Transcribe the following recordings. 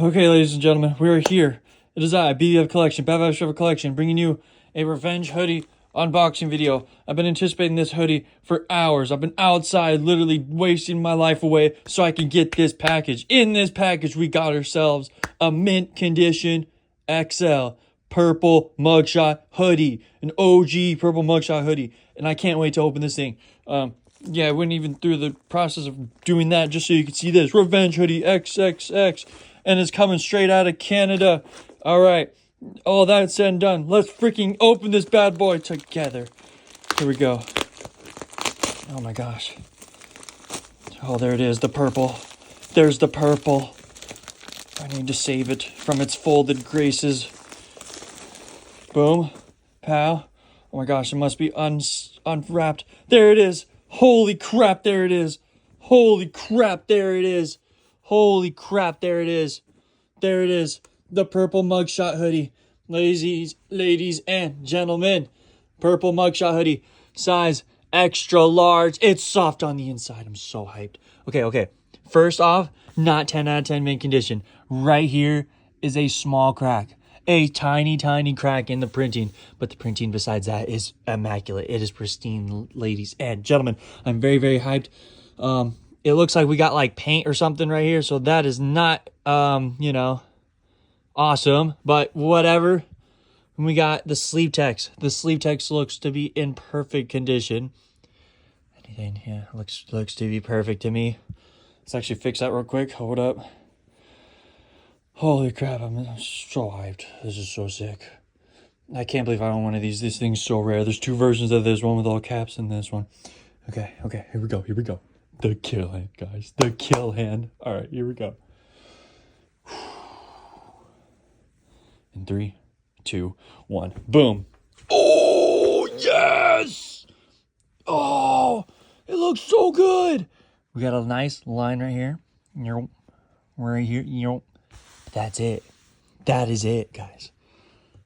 Okay, ladies and gentlemen, we are here. It is I, bvfcollection, bringing you a revenge hoodie unboxing video. I've been anticipating this hoodie for hours. I've been outside literally wasting my life away so I can get this package. In this package, we got ourselves a mint condition XL purple mugshot hoodie. An OG purple mugshot hoodie. And I can't wait to open this thing. Yeah, I went even through the process of doing that just so you could see this. Revenge hoodie XXX. And it's coming straight out of Canada. All right. All that said and done, let's freaking open this bad boy together. Here we go. Oh my gosh. Oh, there it is, the purple. There's the purple. I need to save it from its folded graces. Boom. Pow. Oh my gosh, it must be unwrapped. There it is. Holy crap, there it is. Holy crap, there it is. Holy crap, there it is. There it is. The purple mugshot hoodie. Ladies and gentlemen. Purple mugshot hoodie. Size extra large. It's soft on the inside. I'm so hyped. Okay. First off, not 10 out of 10 mint condition. Right here is a small crack. A tiny crack in the printing. But the printing besides that is immaculate. It is pristine, ladies and gentlemen. I'm very hyped. It looks like we got like paint or something right here. So that is not, awesome. But whatever. And we got the sleeve text. The sleeve text looks to be in perfect condition. Anything here looks to be perfect to me. Let's actually fix that real quick. Hold up. Holy crap, I'm so hyped. This is so sick. I can't believe I own one of these. This thing's so rare. There's two versions of this, one with all caps and this one. Okay, here we go. The kill hand, guys. The kill hand. All right, here we go. In 3, 2, 1. Boom. Oh, yes! Oh, it looks so good. We got a nice line right here. Right here. That's it. That is it, guys.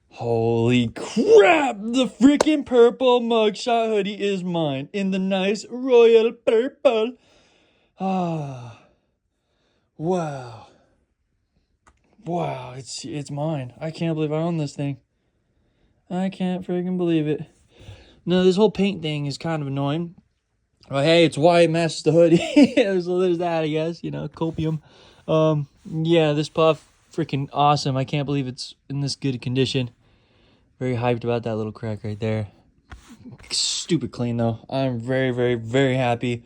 Holy crap! The freaking purple mugshot hoodie is mine in the nice royal purple. Ah, wow, it's mine. I can't believe I own this thing. I can't freaking believe it. No, this whole paint thing is kind of annoying. Well, hey, it's white, matches the hoodie. So there's that, I guess, copium. Yeah, this puff, freaking awesome. I can't believe it's in this good condition. Very hyped about that little crack right there. Stupid clean, though. I'm very happy.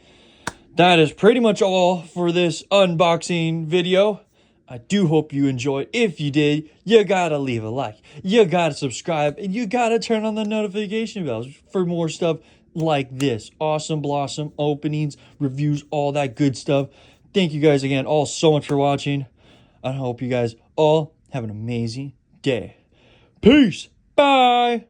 That is pretty much all for this unboxing video. I do hope you enjoyed. If you did, you gotta leave a like. You gotta subscribe. And you gotta turn on the notification bells for more stuff like this. Awesome blossom openings, reviews, all that good stuff. Thank you guys again all so much for watching. I hope you guys all have an amazing day. Peace. Bye.